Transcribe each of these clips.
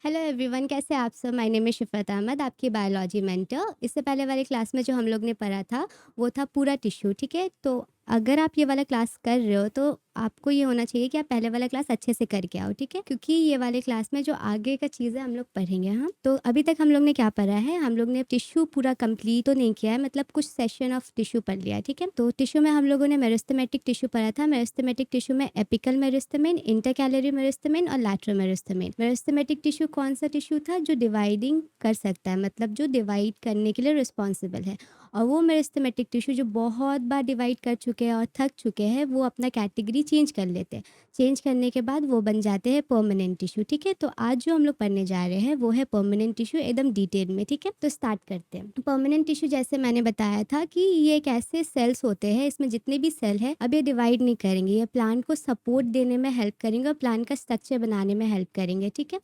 Hello everyone, कैसे हैं आप सब। माय नेम इज़ शिफ़ात अहमद, आपकी बायोलॉजी मेंटर। इससे पहले वाले क्लास में जो हम लोग ने पढ़ा था वो था पूरा टिश्यू, ठीक है। तो अगर आप ये वाला क्लास कर रहे हो तो आपको ये होना चाहिए कि आप पहले वाला क्लास अच्छे से करके आओ, ठीक है, क्योंकि ये वाले क्लास में जो आगे का चीज़ें हम लोग पढ़ेंगे। हाँ, तो अभी तक हम लोग ने क्या पढ़ा है, हम लोग ने टिश्यू पूरा कंप्लीट तो नहीं किया है, मतलब कुछ सेशन ऑफ टिश्यू पढ़ लिया है, ठीक है। तो टिश्यू में हम लोगों ने मेरिस्टेमेटिक टिश्यू पढ़ा था। मेरिस्टेमेटिक टिश्यू में एपिकल मेरिस्टेमेन, इंटरकैलरी मेरिस्टेमेन और लैटरल मेरिस्टेमेन। मेरिस्टेमेटिक टिश्यू कौन सा टिश्यू था जो डिवाइडिंग कर सकता है, मतलब जो डिवाइड करने के लिए रिस्पॉन्सिबल है। और वो मेरिस्टेमेटिक टिश्यू जो बहुत बार डिवाइड कर चुके हैं और थक चुके हैं, वो अपना कैटेगरी चेंज कर लेते हैं। चेंज करने के बाद वो बन जाते हैं परमानेंट टिश्यू, ठीक है। तो आज जो हम लोग पढ़ने जा रहे हैं वो है परमानेंट टिश्यू, एकदम डिटेल में, ठीक है। तो स्टार्ट करते हैं। परमानेंट टिश्यू जैसे मैंने बताया था कि ये एक ऐसे सेल्स होते हैं, इसमें जितने भी सेल है अब ये डिवाइड नहीं करेंगे, ये प्लांट को सपोर्ट देने में हेल्प करेंगे और प्लांट का स्ट्रक्चर बनाने में हेल्प करेंगे, ठीक है।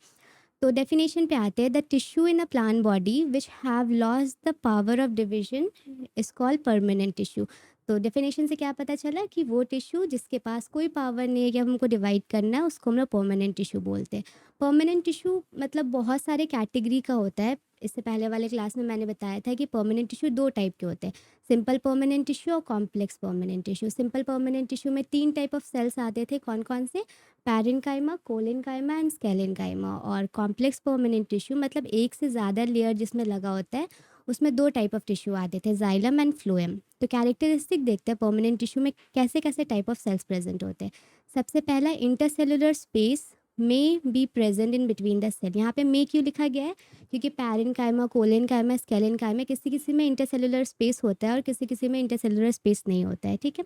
तो डेफिनेशन पे आते हैं, the tissue in a plant body which have lost the power of division is called permanent tissue. तो डेफिनेशन से क्या पता चला कि वो टिश्यू जिसके पास कोई पावर नहीं है कि हमको डिवाइड करना है, उसको हम लोग परमानेंट टिश्यू बोलते हैं। परमानेंट टिश्यू मतलब बहुत सारे कैटेगरी का होता है। इससे पहले वाले क्लास में मैंने बताया था कि परमानेंट टिश्यू दो टाइप के होते हैं, सिंपल परमानेंट टिश्यू और complex permanent tissue. Simple permanent tissue में 3 टाइप ऑफ सेल्स आते थे, कौन कौन से, पैरेन्काइमा, कोलेनकाइमा एंड स्केलेनकाइमा। और कॉम्प्लेक्स परमानेंट टिश्यू मतलब एक से ज़्यादा लेयर जिसमें लगा होता है, उसमें 2 टाइप ऑफ टिश्यू आते थे, जाइलम एंड फ्लोएम। तो कैरेक्टरिस्टिक देखते हैं परमानेंट टिश्यू में कैसे कैसे टाइप ऑफ सेल्स प्रेजेंट होते हैं। सबसे पहला, intercellular space may be present in between the cell. यहाँ पे मे क्यों लिखा गया है, क्योंकि पैरेन्काइमा, कोलेनकाइमा, स्केलेनकाइमा किसी किसी में इंटरसेलुलर स्पेस होता है और किसी किसी में इंटरसेलुलर स्पेस नहीं होता है, ठीक है।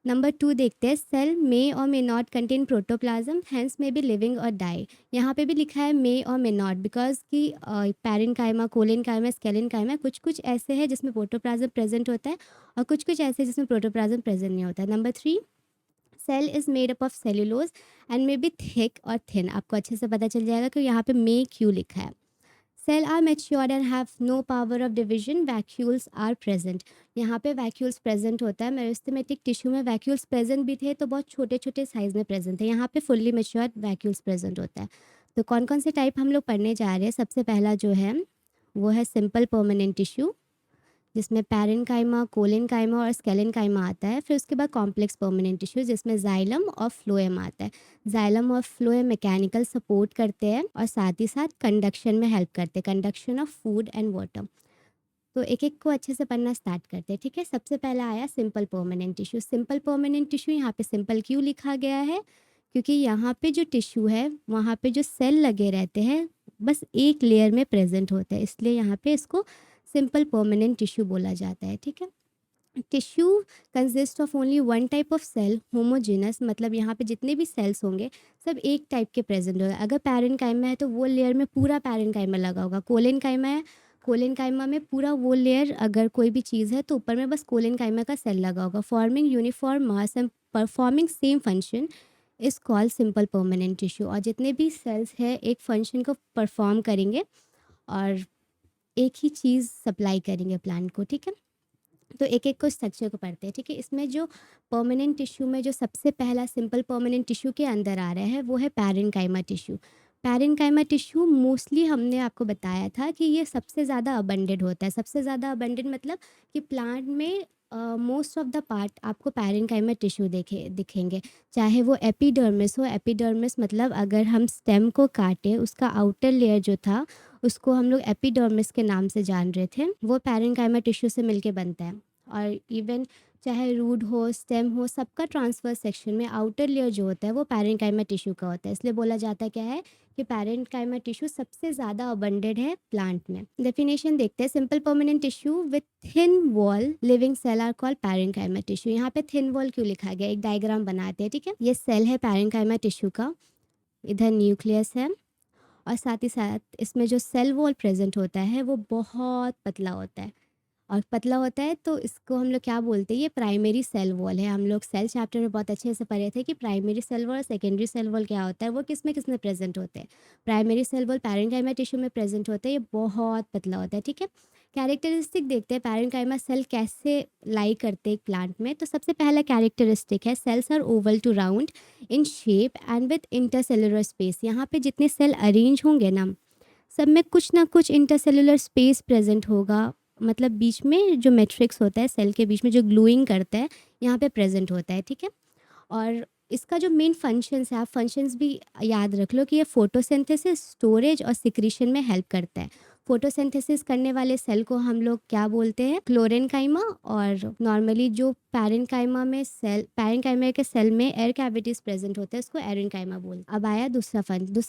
नंबर 2 देखते हैं, सेल मे और may not contain protoplasm, hence may be living और डाई। यहाँ पे भी लिखा है मे और मे नॉट, बिकॉज कि पैरेन्काइमा, कोलेनकाइमा, स्केलेनकाइमा कुछ कुछ ऐसे हैं जिसमें प्रोटोप्लाज्म प्रेजेंट होता है और कुछ कुछ ऐसे जिसमें प्रोटोप्लाज्म प्रेजेंट नहीं होता है। Number 3, cell is made up of cellulose and may be thick और थिन। आपको अच्छे से पता चल जाएगा कि यहाँ पे मे क्यों लिखा है। Cell are matured and have no power of division, vacuoles are present. यहाँ पे वैक्यूल्स प्रेजेंट होता है। मेरिस्टेमेटिक टिश्यू में वैक्यूल्स प्रेजेंट भी थे तो बहुत छोटे छोटे साइज में प्रेजेंट थे, यहाँ पे फुल्ली मेच्योर्ड वैक्यूल्स प्रेजेंट होता है। तो कौन कौन से टाइप हम लोग पढ़ने जा रहे हैं, सबसे पहला जो है वो है सिंपल परमानेंट टिश्यू, जिसमें पैरेन्काइमा, कोलेनकाइमा और स्केलेनकाइमा आता है। फिर उसके बाद कॉम्प्लेक्स परमानेंट टिश्यू जिसमें जाइलम और फ्लोएम आता है। जाइलम और फ्लोएम मैकेनिकल सपोर्ट करते हैं और साथ ही साथ कंडक्शन में हेल्प करते हैं, conduction of food and water. तो एक एक को अच्छे से पढ़ना स्टार्ट करते हैं, ठीक है। सबसे पहला आया simple permanent tissue. Simple permanent tissue, यहाँ पे सिंपल क्यों लिखा गया है, क्योंकि यहाँ पे जो टिश्यू है वहाँ पे जो सेल लगे रहते हैं बस एक लेयर में प्रेजेंट होते हैं, इसलिए यहाँ पे इसको सिंपल परमानेंट टिश्यू बोला जाता है, ठीक है। Tissue consist of only one type of cell, homogeneous, मतलब यहाँ पे जितने भी सेल्स होंगे सब एक टाइप के प्रेजेंट होगा। अगर पैरेन्काइमा है तो वो लेयर में पूरा पैरेन्काइमा लगा होगा। कोलेनकाइमा है, कोलेनकाइमा में पूरा वो लेयर, अगर कोई भी चीज़ है तो ऊपर में बस कोलेनकाइमा का सेल लगा होगा। Forming uniform mass and performing same function is called simple permanent tissue. और जितने भी सेल्स हैं एक फंक्शन को परफॉर्म करेंगे और एक ही चीज़ सप्लाई करेंगे प्लांट को, ठीक है। तो एक एक को स्ट्रक्चर को पढ़ते हैं, ठीक है। इसमें जो परमानेंट टिश्यू में जो सबसे पहला सिंपल परमानेंट टिश्यू के अंदर आ रहा है वो है parenchyma tissue. Parenchyma tissue mostly हमने आपको बताया था कि ये सबसे ज़्यादा अबंडेड होता है। सबसे ज़्यादा अबंडेड मतलब कि प्लांट में मोस्ट ऑफ द पार्ट आपको पैरेन्काइमा टिश्यू दिखेंगे, चाहे वो एपिडर्मिस हो। एपिडर्मिस मतलब अगर हम स्टेम को काटें, उसका आउटर लेयर जो था उसको हम लोग एपिडर्मिस के नाम से जान रहे थे, वो पैरेन्काइमा टिश्यू से मिलके बनता है। और इवन चाहे रूट हो, स्टेम हो, सबका ट्रांसफर सेक्शन में आउटर लेयर जो होता है वो पैरेन्काइमा टिश्यू का होता है। इसलिए बोला जाता है क्या है कि पैरेन्काइमा टिश्यू सबसे ज़्यादा अबंडेड है प्लांट में। डेफिनेशन देखते हैं, simple permanent tissue with thin wall living cell are called parenchyma tissue. यहाँ पे थिन वॉल क्यों लिखा गया, एक डायग्राम बनाते हैं, ठीक है। ये सेल है पैरेन्काइमा टिश्यू का, इधर न्यूक्लियस है और साथ ही साथ इसमें जो सेल वॉल प्रेजेंट होता है वो बहुत पतला होता है। और पतला होता है तो इसको हम लोग क्या बोलते हैं, ये प्राइमरी सेल वॉल है। हम लोग सेल चैप्टर में बहुत अच्छे से पढ़े थे कि प्राइमरी सेल वॉल और सेकेंडरी सेल वॉल क्या होता है, वो किस में प्रेजेंट होते हैं। Primary cell wall parenchyma tissue में प्रेजेंट होते हैं, ये बहुत पतला होता है, ठीक है। कैरेक्टरिस्टिक देखते हैं पैरेन्काइमा सेल कैसे लाई करते हैं एक प्लांट में। तो सबसे पहला कैरेक्टरिस्टिक है, cells are oval to round in shape and with intercellular space. यहाँ पे जितने सेल अरेंज होंगे ना सब में कुछ ना कुछ इंटरसेलुलर स्पेस प्रेजेंट होगा, मतलब बीच में जो मैट्रिक्स होता है सेल के बीच में जो ग्लूइंग करता है यहाँ पे प्रेजेंट होता है, ठीक है। और इसका जो मेन फंक्शंस है, आप फंक्शंस भी याद रख लो कि ये फोटोसिंथेसिस, स्टोरेज और सिक्रीशन में हेल्प करता है। फोटोसिंथेसिस करने वाले सेल को हम लोग क्या बोलते हैं, क्लोरेनकाइमा। और नॉर्मली जो पैरेन्काइमा के सेल में एयर कैविटीज प्रेजेंट होते हैं, उसको एरेन्काइमा बोलते हैं। अब आया दूसरा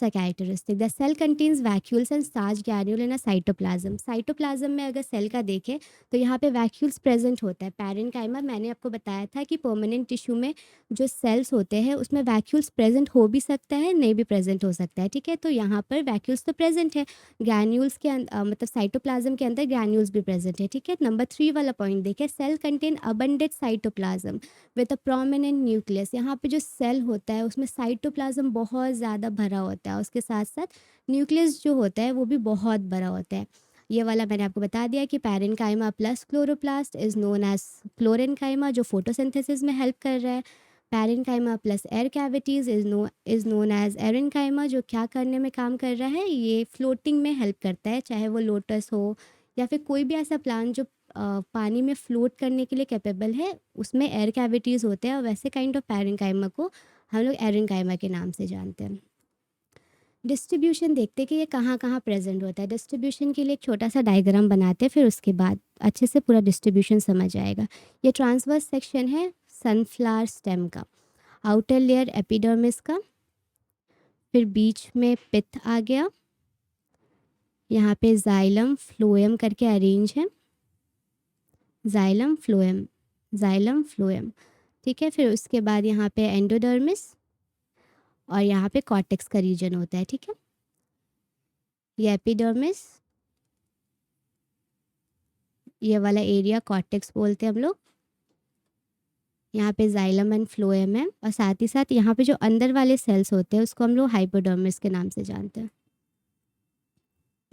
characteristic, the cell contains vacuoles and starch granule in a cytoplasm. Cytoplasm में अगर सेल का देखें तो यहाँ पे वैक्यूल्स प्रेजेंट होता है। पैरेन्काइमा मैंने आपको बताया था कि परमानेंट टिश्यू में जो सेल्स होते हैं उसमें वैक्यूल्स प्रेजेंट हो भी सकता है, नहीं भी प्रेजेंट हो सकता है, ठीक है। तो यहाँ पर वैक्यूल्स तो प्रेजेंट है, ग्रैन्यूल्स के मतलब साइटोप्लाज्म के अंदर ग्रैन्यूल्स भी प्रेजेंट है, ठीक है। नंबर 3 वाला पॉइंट देखें, cell contain abundant cytoplasm with a prominent nucleus. यहाँ पे जो सेल होता है उसमें साइटोप्लाज्म बहुत ज़्यादा भरा होता है, उसके साथ साथ न्यूक्लियस जो होता है वो भी बहुत बड़ा होता है। ये वाला मैंने आपको बता दिया कि parenchyma plus chloroplast is known as chlorenchyma, जो फोटोसिंथेसिस में हेल्प कर रहा है। Parenchyma plus air cavities is known as aerenchyma, जो क्या करने में काम कर रहा है, ये फ्लोटिंग में हेल्प करता है, चाहे वो लोटस हो या फिर कोई भी ऐसा प्लांट जो पानी में फ्लोट करने के लिए कैपेबल है, उसमें एयर कैविटीज़ होते हैं। और वैसे काइंड ऑफ पैरेन्काइमा को हम लोग एरेन्काइमा के नाम से जानते हैं। डिस्ट्रीब्यूशन देखते हैं कि ये कहाँ कहाँ प्रेजेंट होता है। डिस्ट्रीब्यूशन के लिए एक छोटा सा डायग्राम बनाते हैं, फिर उसके बाद अच्छे से पूरा डिस्ट्रीब्यूशन समझ आएगा। ये ट्रांसवर्स सेक्शन है सनफ्लावर स्टेम का, आउटर लेयर एपिडर्मिस का, फिर बीच में पिथ आ गया, यहाँ पे जाइलम फ्लोएम करके अरेंज है, जाइलम फ्लोएम, जाइलम फ्लोएम, ठीक है। फिर उसके बाद यहाँ पे एंडोडर्मिस और यहाँ पे कॉर्टेक्स का रीजन होता है, ठीक है। ये एपिडर्मिस, ये वाला एरिया कॉर्टेक्स बोलते हैं हम लोग। यहाँ पे जाइलम एंड फ्लोएम है, और साथ ही साथ यहाँ पे जो अंदर वाले सेल्स होते हैं उसको हम लोग हाइपोडर्मिस के नाम से जानते हैं।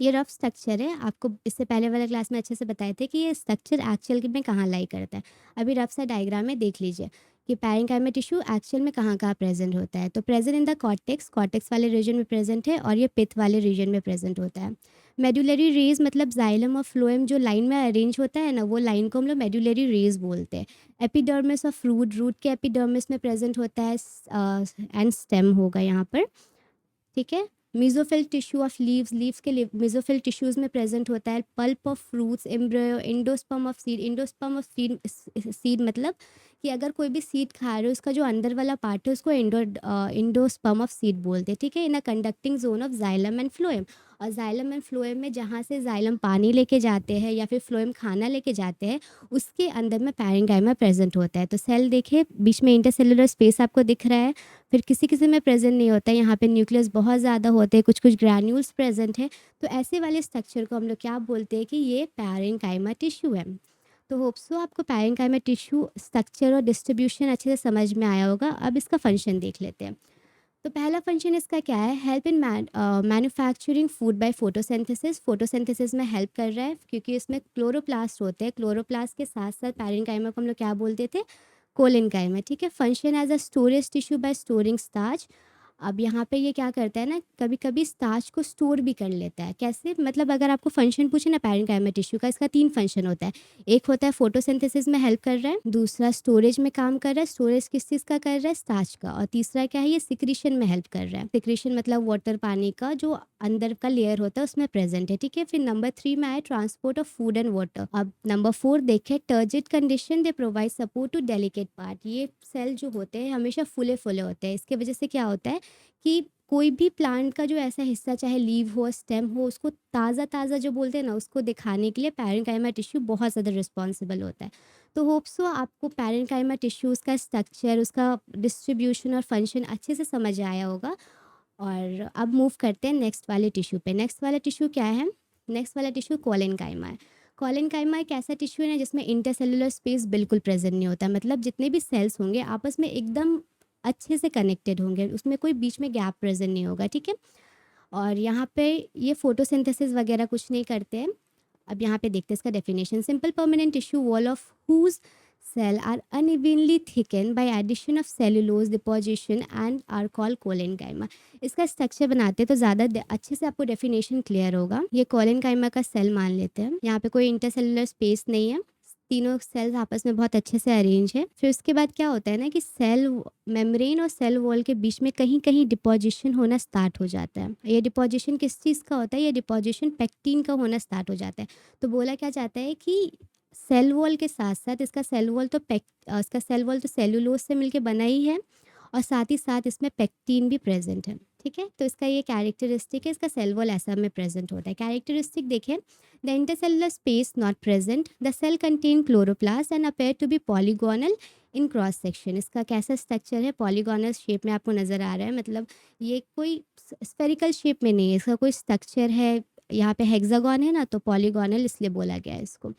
ये रफ स्ट्रक्चर है, आपको इससे पहले वाले क्लास में अच्छे से बताए थे कि ये स्ट्रक्चर एक्चुअल में कहाँ लाई करता है। अभी रफ सा डायग्राम में देख लीजिए कि पैरेन्काइमा टिश्यू एक्चुअल में कहाँ कहाँ प्रेजेंट होता है। तो present in the cortex, cortex वाले रीजन में प्रेजेंट है, और ये पिथ वाले रीजन में प्रेजेंट होता है। मेडुलरी रेज मतलब जाइलम और फ्लोएम जो लाइन में अरेंज होता है ना, वो लाइन को हम लोग मेडुलरी रेज बोलते हैं। एपिडर्मिस और फ्रूट, रूट के एपिडर्मिस में प्रेजेंट होता है, एंड स्टेम होगा यहाँ पर, ठीक है। Mesophyll tissue of leaves, leaves के मेसोफिल टिश्यूज में प्रेजेंट होता है। Pulp of fruits, embryo, endosperm of seed. Endosperm of seed मतलब कि अगर कोई भी सीड खा रहे हो, उसका जो अंदर वाला पार्ट है उसको एंडोस्पर्म ऑफ सीड बोलते हैं, ठीक है। In a conducting zone of xylem and phloem. और जाइलम एंड फ्लोएम में जहाँ से जाइलम पानी लेके जाते हैं या फिर फ्लोएम खाना लेके जाते हैं, उसके अंदर में पैरेन्काइमा प्रेजेंट होता है। तो सेल देखिए, बीच में इंटरसेलुलर स्पेस आपको दिख रहा है, फिर किसी किसी में प्रेजेंट नहीं होता है, यहाँ पे न्यूक्लियस बहुत ज़्यादा होते हैं, कुछ कुछ ग्रैन्यूल्स प्रेजेंट है। तो ऐसे वाले स्ट्रक्चर को हम लोग क्या बोलते हैं कि ये पैरेन्काइमा टिश्यू है। तो होप सो आपको पैरेन्काइमा टिश्यू स्ट्रक्चर और डिस्ट्रीब्यूशन अच्छे से समझ में आया होगा। अब इसका फंक्शन देख लेते हैं। तो पहला फंक्शन इसका क्या है, help in manufacturing food by photosynthesis. Photosynthesis में हेल्प कर रहा है क्योंकि इसमें क्लोरोप्लास्ट होते हैं। क्लोरोप्लास्ट के साथ साथ पैरेन्काइमा को हम लोग क्या बोलते थे, कोलिनकाइमा, ठीक है। Function as a storage tissue by storing starch. अब यहाँ पे ये क्या करता है ना, कभी कभी स्टार्च को स्टोर भी कर लेता है। कैसे, मतलब अगर आपको फंक्शन पूछे ना पैरेन्काइमा टिश्यू का, इसका 3 फंक्शन होता है। एक होता है फोटोसिंथेसिस में हेल्प कर रहा है, दूसरा स्टोरेज में काम कर रहा है, स्टोरेज किस चीज़ का कर रहा है, स्टार्च का, और तीसरा क्या है, ये सिक्रीशन में हेल्प कर रहा है। सिक्रीशन मतलब वाटर, पानी का जो अंदर का लेयर होता है उसमें प्रेजेंट है, ठीक है। फिर नंबर 3 में आए transport of food and water. अब नंबर 4 देखें, turgid condition they provide support to delicate part. ये सेल जो होते हैं हमेशा फुले फुले होते हैं। इसके वजह से क्या होता है कि कोई भी प्लांट का जो ऐसा हिस्सा, चाहे लीव हो, स्टेम हो, उसको ताज़ा ताज़ा जो बोलते हैं ना, उसको दिखाने के लिए पैरेन्काइमा टिश्यू बहुत ज़्यादा रिस्पॉन्सिबल होता है। तो होप सो आपको पैरेन्काइमा टिश्यूज़ का स्ट्रक्चर, उसका डिस्ट्रीब्यूशन और फंक्शन अच्छे से समझ आया होगा। और अब मूव करते हैं नेक्स्ट वाले टिश्यू पे। नेक्स्ट वाला टिश्यू क्या है, नेक्स्ट वाला टिश्यू कोलिनकाइमा है। कोलिनकाइमा एक ऐसा टिश्यू है ना जिसमें इंटरसेलुलर स्पेस बिल्कुल प्रेजेंट नहीं होता, मतलब जितने भी सेल्स होंगे आपस में एकदम अच्छे से कनेक्टेड होंगे, उसमें कोई बीच में गैप प्रेजेंट नहीं होगा, ठीक है। और यहाँ पे ये फोटोसिंथेसिस वगैरह कुछ नहीं करते हैं। अब यहाँ पे देखते हैं इसका definition, simple permanent tissue wall of whose cell are unevenly thickened by addition of cellulose deposition and are called collenchyma. इसका स्ट्रक्चर बनाते हैं तो ज़्यादा अच्छे से आपको डेफिनेशन क्लियर होगा। ये कोलेनकाइमा का सेल मान लेते हैं, यहाँ पे कोई इंटरसेलुलर स्पेस नहीं है, तीनों सेल्स आपस में बहुत अच्छे से अरेंज है। फिर उसके बाद क्या होता है ना कि सेल मेम्ब्रेन और सेल वॉल के बीच में कहीं कहीं डिपोजिशन होना स्टार्ट हो जाता है। ये डिपोजिशन किस चीज़ का होता है? ये डिपोजिशन पेक्टिन का होना स्टार्ट हो जाता है। तो बोला क्या जाता है कि सेल वॉल के साथ साथ इसका सेल वॉल तो सेलुलोज से मिलके बना ही है और साथ ही साथ इसमें पेक्टिन भी प्रेजेंट है। ठीक है, तो इसका ये कैरेक्टरिस्टिक है, इसका सेल वॉल ऐसा में प्रेजेंट होता है। कैरेक्टरिस्टिक देखें, the intercellular space not present, the cell contain chloroplast and appear to be polygonal in cross section. इसका कैसा स्ट्रक्चर है? पॉलीगोनल शेप में आपको नज़र आ रहा है, मतलब ये कोई स्फेरिकल शेप में नहीं है, इसका कोई स्ट्रक्चर है। यहाँ पे हेक्सागोन है ना, तो पॉलीगोनल इसलिए बोला गया है इसको।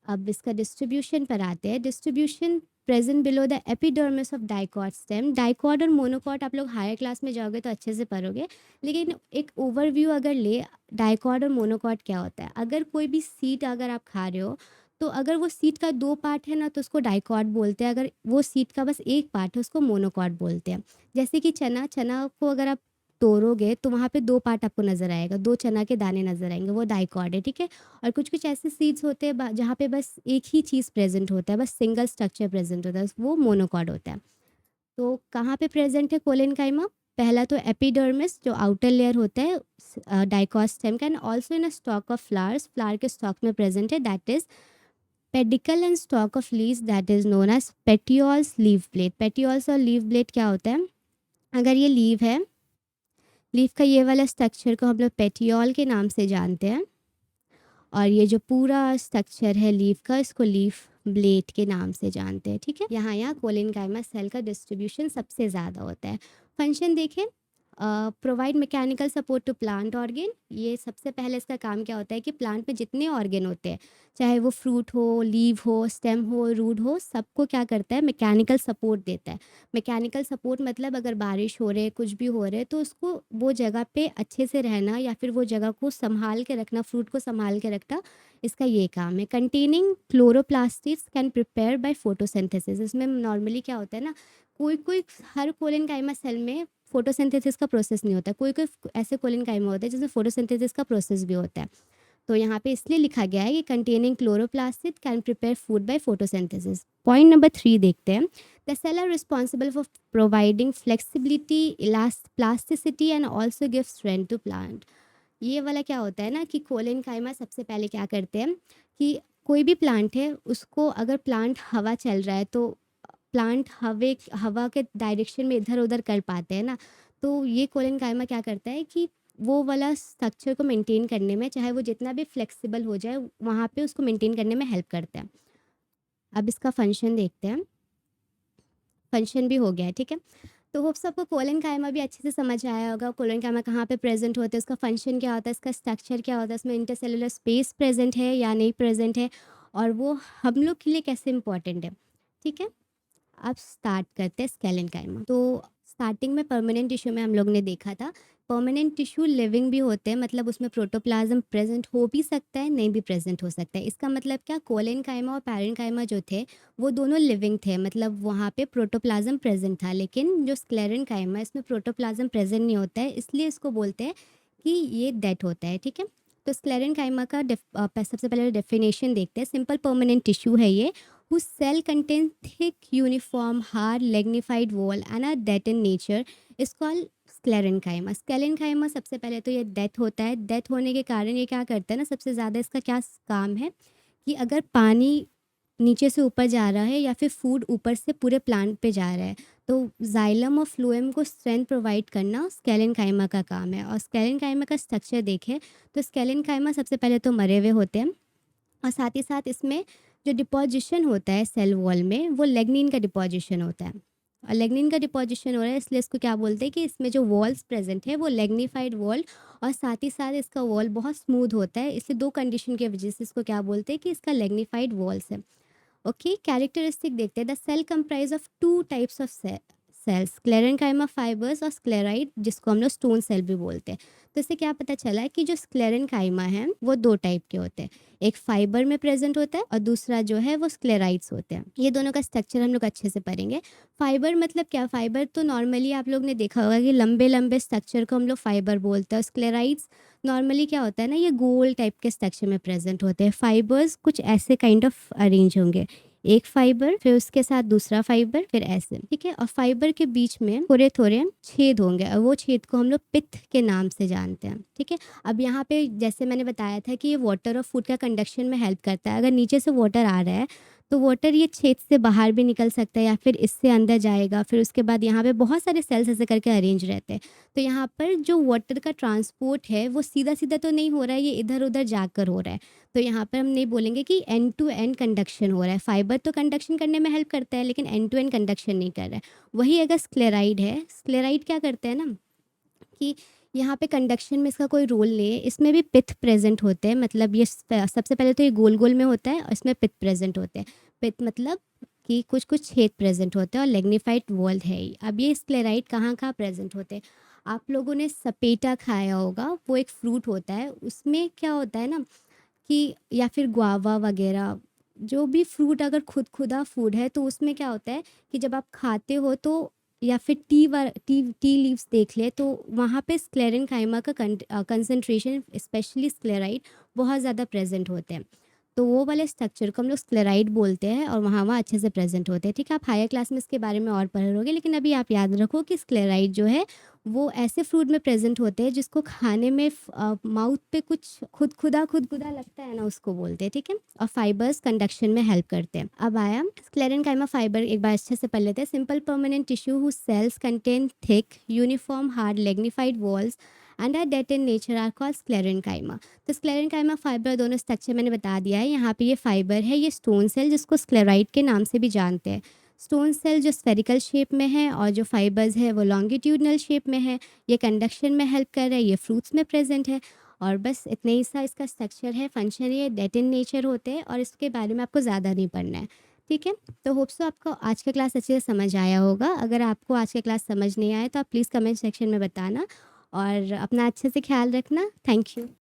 अब इसका डिस्ट्रीब्यूशन पर आते हैं। Distribution present below the epidermis of dicot stem. Dicot और मोनोकॉट आप लोग हायर क्लास में जाओगे तो अच्छे से पढ़ोगे, लेकिन एक ओवरव्यू अगर ले, डाइकॉट और मोनोकॉट क्या होता है। अगर कोई भी सीड अगर आप खा रहे हो तो अगर वो सीड का 2 पार्ट है ना तो उसको डाइकॉट बोलते हैं, अगर वो सीड का बस 1 पार्ट है उसको मोनोकॉट बोलते हैं। जैसे कि चना को अगर आप तोड़ोगे तो वहाँ पे 2 पार्ट आपको नज़र आएगा, 2 चना के दाने नज़र आएंगे, वो डाइकॉट है। ठीक है, और कुछ कुछ ऐसे सीड्स होते हैं जहाँ पे बस एक ही चीज़ प्रेजेंट होता है, बस सिंगल स्ट्रक्चर प्रेजेंट होता है, वो मोनोकॉट होता है। तो कहाँ पे प्रेजेंट है कोलेनकाइमा? पहला तो एपिडर्मिस जो आउटर लेयर होता है डाइकॉट स्टेम का, and also in a stalk of flowers, flower के स्टॉक में प्रेजेंट है, that is pedicel and stalk of leaves, that is known as petioles leave blade. Petioles और लीव ब्लेड क्या होता है? अगर ये लीव है, लीव का ये वाला स्ट्रक्चर को हम लोग पेटियोल के नाम से जानते हैं, और ये जो पूरा स्ट्रक्चर है लीफ का, इसको लीफ ब्लेड के नाम से जानते हैं। ठीक है, यहाँ कोलेनकाइमा सेल का डिस्ट्रीब्यूशन सबसे ज़्यादा होता है। फंक्शन देखें, provide mechanical support to plant organ. ये सबसे पहले इसका काम क्या होता है कि प्लांट में जितने ऑर्गेन होते हैं, चाहे वो फ्रूट हो, लीव हो, स्टेम हो, रूट हो, सबको क्या करता है? मैकेनिकल सपोर्ट देता है। मैकेनिकल सपोर्ट मतलब अगर बारिश हो रहे, कुछ भी हो रहे, तो उसको वो जगह पे अच्छे से रहना या फिर वो जगह को संभाल के रखना, फ्रूट को संभाल के रखना, इसका ये काम है। Containing chloroplastics can prepare by photosynthesis. इसमें नॉर्मली क्या होता है ना, कोई कोई हर कोलेनकाइमा सेल में फोटोसिंथेसिस का प्रोसेस नहीं होता, कोई कोई ऐसे कोलेनकाइमा होते हैं जिसमें फोटोसिंथेसिस का प्रोसेस भी होता है। तो यहाँ पे इसलिए लिखा गया है कि containing chloroplast can prepare food by photosynthesis. Point number 3 देखते हैं। The cell are responsible for providing flexibility, plasticity and also give strength to plant. ये वाला क्या होता है ना कि कोलेनकाइमा सबसे पहले क्या करते हैं कि कोई भी प्लांट है उसको, अगर प्लांट हवा चल रहा है तो प्लांट हवा के डायरेक्शन में इधर उधर कर पाते हैं ना, तो ये कोलेनकाइमा क्या करता है कि वो वाला स्ट्रक्चर को मेंटेन करने में, चाहे वो जितना भी फ्लेक्सिबल हो जाए, वहाँ पे उसको मेंटेन करने में हेल्प करता है। अब इसका फंक्शन देखते हैं। फंक्शन भी हो गया है, ठीक है। तो होप सबको कोलेनकाइमा भी अच्छे से समझ आया होगा। कोलेनकाइमा कहाँ पे प्रेजेंट होता है, उसका फंक्शन क्या होता है, इसका स्ट्रक्चर क्या होता है, इसमें इंटरसेलुलर स्पेस प्रेजेंट है या नहीं प्रेजेंट है, और वो हम लोग के लिए कैसे इंपॉर्टेंट है। ठीक है, अब स्टार्ट करते हैं स्केलेनकाइमा। तो स्टार्टिंग में परमानेंट टिश्यू में हम लोग ने देखा था, परमानेंट टिश्यू लिविंग भी होते हैं, मतलब उसमें प्रोटोप्लाज्म प्रेजेंट हो भी सकता है, नहीं भी प्रेजेंट हो सकता है। इसका मतलब क्या, कोलेनकाइमा और पैरेन्काइमा जो थे वो दोनों लिविंग थे, मतलब वहाँ पे प्रोटोप्लाज्म प्रेजेंट था। लेकिन जो स्क्लेरेनकाइमा, इसमें प्रोटोप्लाज्म प्रेजेंट नहीं होता है, इसलिए इसको बोलते हैं कि ये डेड होता है। ठीक है, तो स्क्लेरेनकाइमा का सबसे पहले डेफिनेशन देखते हैं। सिंपल परमानेंट टिश्यू है ये, whose cell contains thick, uniform, hard, lignified wall and are dead in nature is called sclerenchyma. Sclerenchyma सबसे पहले तो ये डेथ होता है। डेथ होने के कारण ये क्या करता है ना, सबसे ज़्यादा इसका क्या काम है कि अगर पानी नीचे से ऊपर जा रहा है या फिर फूड ऊपर से पूरे प्लांट पे जा रहा है, तो जाइलम और फ्लोएम को स्ट्रेंथ प्रोवाइड करना स्क्लेरेनकाइमा का काम है। और स्क्लेरेनकाइमा का स्ट्रक्चर देखें तो स्क्लेरेनकाइमा सबसे पहले तो मरे हुए होते हैं, और साथ ही साथ इसमें जो डिपोजिशन होता है सेल वॉल में, वो लेग्निन का डिपोजिशन होता है। और लेग्निन का डिपोजिशन हो रहा है, इसलिए इसको क्या बोलते हैं कि इसमें जो वॉल्स प्रेजेंट है वो लेग्निफाइड वॉल, और साथ ही साथ इसका वॉल बहुत स्मूथ होता है, इसलिए 2 कंडीशन की वजह से इसको क्या बोलते हैं कि इसका लेग्निफाइड वॉल्स है। ओके, कैरेक्टरिस्टिक देखते हैं। The cell comprise of 2 types of cells, sclerenchyma fibres और स्क्लेराइड जिसको हम लोग स्टोन सेल भी बोलते हैं। तो इससे क्या पता चला है कि जो स्क्लेरेनकाइमा है वो 2 टाइप के होते हैं। एक फाइबर में प्रेज़ेंट होता है और दूसरा जो है वो स्क्लेराइड्स होते हैं। ये दोनों का स्ट्रक्चर हम लोग अच्छे से पढ़ेंगे। फाइबर मतलब क्या? फाइबर तो नॉर्मली आप लोग ने देखा होगा कि लंबे-लंबे स्ट्रक्चर को हम लोग फाइबर बोलते हैं और स्क्लेराइड्स नॉर्मली क्या होता है ना, ये गोल टाइप के स्ट्रक्चर में प्रेज़ेंट होते हैं। फाइबर्स कुछ ऐसे काइंड ऑफ अरेंज होंगे। एक फाइबर, फिर उसके साथ दूसरा फाइबर, फिर ऐसे, ठीक है? और फाइबर के बीच में थोड़े-थोड़े छेद होंगे और वो छेद को हम लोग पित्त के नाम से जानते हैं, ठीक है? अब यहाँ पे जैसे मैंने बताया था कि ये वाटर और फूड का कंडक्शन में हेल्प करता है। अगर नीचे से वाटर आ रहा है, तो वाटर ये छेद से बाहर भी निकल सकता है या फिर इससे अंदर जाएगा। फिर उसके बाद यहाँ पे बहुत सारे सेल्स ऐसे करके अरेंज रहते हैं। तो यहाँ पर जो वाटर का ट्रांसपोर्ट है, वो सीधा-सीधा तो नहीं हो रहा है, ये इधर-उधर जाकर हो रहा है। तो यहाँ पर हम नहीं बोलेंगे कि एंड टू एंड कंडक्शन हो रहा है। फाइबर तो कंडक्शन करने में हेल्प करता है, लेकिन एंड टू एंड कंडक्शन नहीं कर रहा है। वही अगर स्क्लेराइड है, स्क्लेराइड क्या करता है ना कि यहाँ पे कंडक्शन में इसका कोई रोल नहीं है। इसमें भी पित्त प्रेज़ेंट होते हैं, मतलब ये सबसे पहले तो ये गोल-गोल में होता है और इसमें पित्त प्रेज़ेंट होते हैं। पित्त मतलब कि कुछ-कुछ छेद प्रेज़ेंट होते हैं और मैग्नीफाइड वॉल है ये। अब ये स्क्लेराइड कहाँ-कहाँ प्रेज़ेंट होते हैं? आप लोगों ने सपेटा खाया होगा, वो एक फ्रूट होता है। उसमें क्या होता है ना कि या फिर गुआवा वगैरह, जो भी फ्रूट अगर खुदा फूड है, तो उसमें क्या होता है कि जब आप खाते हो तो या फिर टी लीव्स देख लें, तो वहाँ पे स्क्लेरेनकाइमा का कंसंट्रेशन स्पेशली स्क्लेराइड बहुत ज़्यादा प्रेज़ेंट होते हैं। तो वो वाले स्ट्रक्चर को हम लोग स्क्लेराइड बोलते हैं और वहाँ अच्छे से प्रेज़ेंट होते हैं, ठीक है? आप हायर क्लास में इसके बारे में और पढ़ रहोगे, लेकिन अभी आप याद रखो कि स्क्लेराइड जो है वो ऐसे फ्रूट में प्रेज़ेंट होते हैं जिसको खाने में माउथ पे कुछ खुदखुदा लगता है ना, उसको बोलते हैं, ठीक है? और फाइबर्स कंडक्शन में हेल्प करते हैं। अब आया स्क्लेरेनकाइमा फाइबर, एक बार अच्छे से पढ़ लेते हैं। Simple permanent tissue whose cells contain thick uniform hard magnified walls and are dead in nature are called sclerenchyma. तो स्क्लेरेनकाइमा फाइबर दोनों स्ट्रक्चर मैंने बता दिया है। यहाँ पे ये फाइबर है, ये स्टोन सेल जिसको स्क्लेराइड के नाम से भी जानते हैं। स्टोन सेल जो स्फेरिकल शेप में है और जो फाइबर्स है वो लॉन्गिट्यूडनल शेप में है। ये कंडक्शन में हेल्प कर रहा है, ये फ्रूट्स में प्रेजेंट है। और बस इतने ही सा इसका स्ट्रक्चर है, फंक्शन ये डेट इन नेचर होते हैं और इसके बारे में आपको ज़्यादा नहीं पढ़ना है, ठीक है? तो होप सो आपको आज का क्लास अच्छे से समझ आया होगा। अगर आपको आज का क्लास समझ नहीं आया तो आप प्लीज़ कमेंट सेक्शन में बताना और अपना अच्छे से ख्याल रखना। Thank you.